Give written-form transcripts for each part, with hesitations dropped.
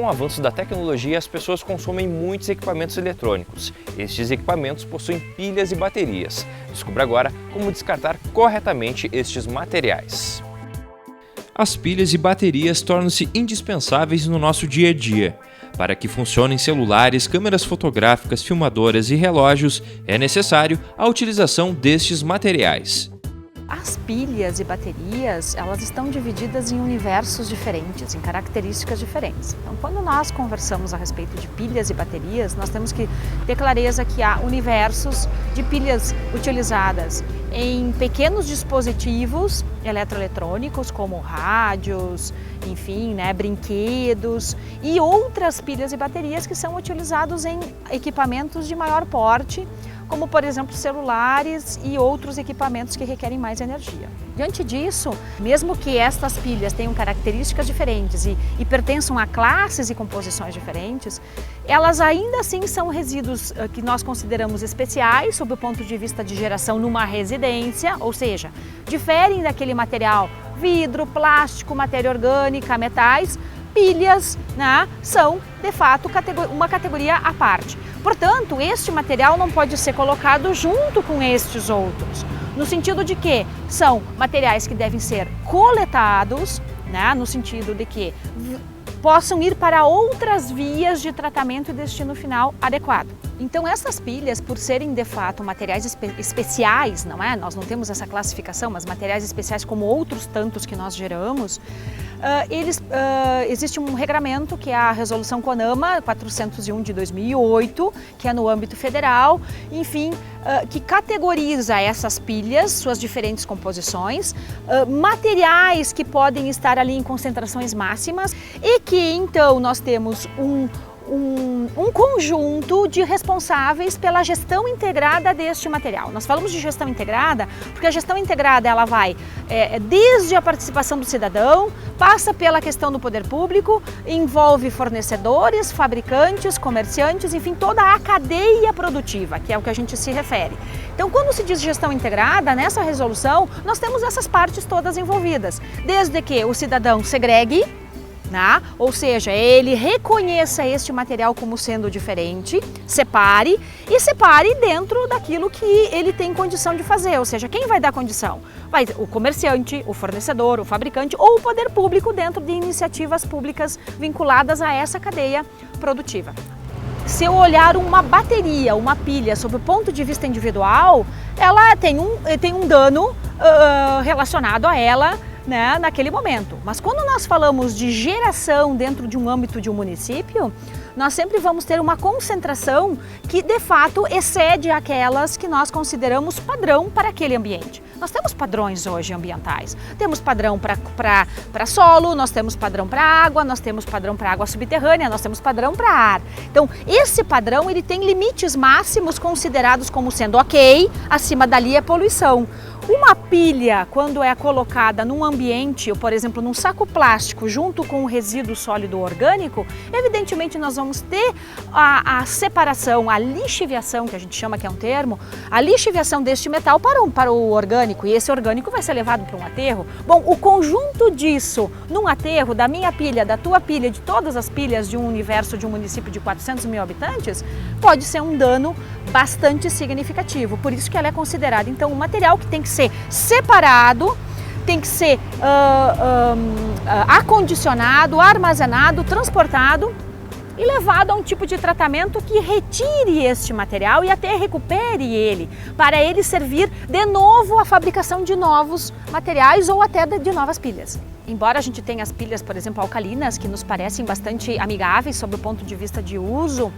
Com o avanço da tecnologia, as pessoas consomem muitos equipamentos eletrônicos. Estes equipamentos possuem pilhas e baterias. Descubra agora como descartar corretamente estes materiais. As pilhas e baterias tornam-se indispensáveis no nosso dia a dia. Para que funcionem celulares, câmeras fotográficas, filmadoras e relógios, é necessário a utilização destes materiais. As pilhas e baterias, elas estão divididas em universos diferentes, em características diferentes. Então, quando nós conversamos a respeito de pilhas e baterias, nós temos que ter clareza que há universos de pilhas utilizadas em pequenos dispositivos eletroeletrônicos, como rádios, enfim, brinquedos, e outras pilhas e baterias que são utilizados em equipamentos de maior porte, como por exemplo celulares e outros equipamentos que requerem mais energia. Diante disso, mesmo que estas pilhas tenham características diferentes e pertençam a classes e composições diferentes, elas ainda assim são resíduos que nós consideramos especiais sob o ponto de vista de geração numa residência, ou seja, diferem daquele material vidro, plástico, matéria orgânica, metais. Pilhas, são de fato uma categoria à parte. Portanto, este material não pode ser colocado junto com estes outros, no sentido de que são materiais que devem ser coletados, no sentido de que possam ir para outras vias de tratamento e destino final adequado. Então essas pilhas, por serem de fato materiais especiais, nós não temos essa classificação, mas materiais especiais como outros tantos que nós geramos, existe um regramento que é a Resolução CONAMA 401 de 2008, que é no âmbito federal, enfim, que categoriza essas pilhas, suas diferentes composições, materiais que podem estar ali em concentrações máximas e que então nós temos um conjunto de responsáveis pela gestão integrada deste material. Nós falamos de gestão integrada porque a gestão integrada ela vai desde a participação do cidadão, passa pela questão do poder público, envolve fornecedores, fabricantes, comerciantes, enfim, toda a cadeia produtiva, que é o que a gente se refere. Então, quando se diz gestão integrada, nessa resolução, nós temos essas partes todas envolvidas, desde que o cidadão segregue, ou seja, ele reconheça este material como sendo diferente, separe dentro daquilo que ele tem condição de fazer, ou seja, quem vai dar condição? Vai o comerciante, o fornecedor, o fabricante ou o poder público dentro de iniciativas públicas vinculadas a essa cadeia produtiva. Se eu olhar uma bateria, uma pilha, sob o ponto de vista individual, ela tem um dano relacionado a ela, naquele momento. Mas quando nós falamos de geração dentro de um âmbito de um município, nós sempre vamos ter uma concentração que de fato excede aquelas que nós consideramos padrão para aquele ambiente. Nós temos padrões hoje ambientais, temos padrão para solo, nós temos padrão para água, nós temos padrão para água subterrânea, nós temos padrão para ar. Então esse padrão ele tem limites máximos considerados como sendo ok, acima dali é poluição. Uma pilha, quando é colocada num ambiente, ou por exemplo num saco plástico junto com o resíduo sólido orgânico, evidentemente nós vamos ter a separação, a lixiviação, que a gente chama que é um termo, a lixiviação deste metal para o orgânico, e esse orgânico vai ser levado para um aterro. Bom, o conjunto disso num aterro, da minha pilha, da tua pilha, de todas as pilhas de um universo de um município de 400 mil habitantes, pode ser um dano bastante significativo. Por isso que ela é considerada então um material que tem que ser separado, tem que ser acondicionado, armazenado, transportado e levado a um tipo de tratamento que retire este material e até recupere ele, para ele servir de novo à fabricação de novos materiais ou até de novas pilhas. Embora a gente tenha as pilhas, por exemplo, alcalinas, que nos parecem bastante amigáveis sob o ponto de vista de uso,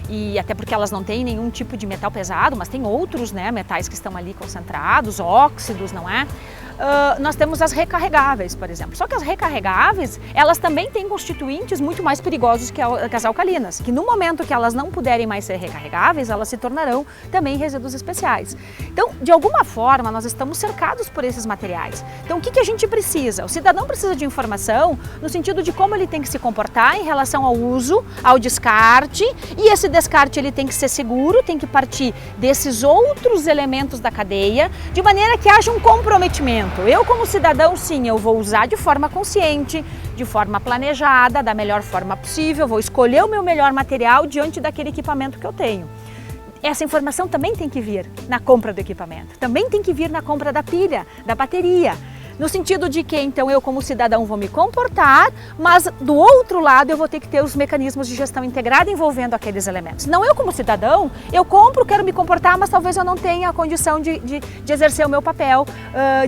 e até porque elas não têm nenhum tipo de metal pesado, mas tem outros metais que estão ali concentrados, óxidos, não é? Nós temos as recarregáveis, por exemplo. Só que as recarregáveis, elas também têm constituintes muito mais perigosos que as alcalinas, que no momento que elas não puderem mais ser recarregáveis, elas se tornarão também resíduos especiais. Então, de alguma forma, nós estamos cercados por esses materiais. Então, o que a gente precisa? O cidadão precisa de informação no sentido de como ele tem que se comportar em relação ao uso, ao descarte, e esse descarte ele tem que ser seguro, tem que partir desses outros elementos da cadeia, de maneira que haja um comprometimento. equipamento. Eu, como cidadão, sim, eu vou usar de forma consciente, de forma planejada, da melhor forma possível, vou escolher o meu melhor material diante daquele equipamento que eu tenho. Essa informação também tem que vir na compra do equipamento, também tem que vir na compra da pilha, da bateria. No sentido de que, então, eu como cidadão vou me comportar, mas do outro lado eu vou ter que ter os mecanismos de gestão integrada envolvendo aqueles elementos. Não eu como cidadão, eu compro, quero me comportar, mas talvez eu não tenha a condição de exercer o meu papel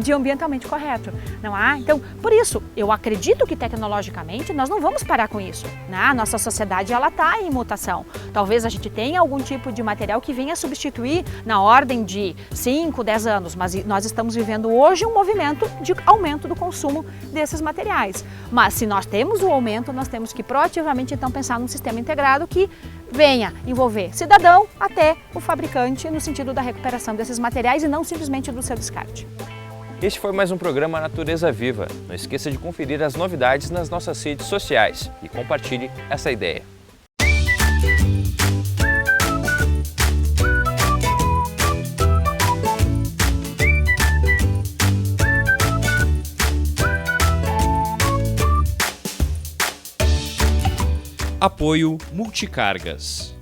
de ambientalmente correto, não há? Então, por isso, eu acredito que tecnologicamente nós não vamos parar com isso, né? A nossa sociedade, ela está em mutação. Talvez a gente tenha algum tipo de material que venha substituir na ordem de 5, 10 anos, mas nós estamos vivendo hoje um movimento de aumento do consumo desses materiais. Mas se nós temos o aumento, nós temos que proativamente então pensar num sistema integrado que venha envolver cidadão até o fabricante no sentido da recuperação desses materiais e não simplesmente do seu descarte. Este foi mais um programa Natureza Viva. Não esqueça de conferir as novidades nas nossas redes sociais e compartilhe essa ideia. Apoio Multicargas.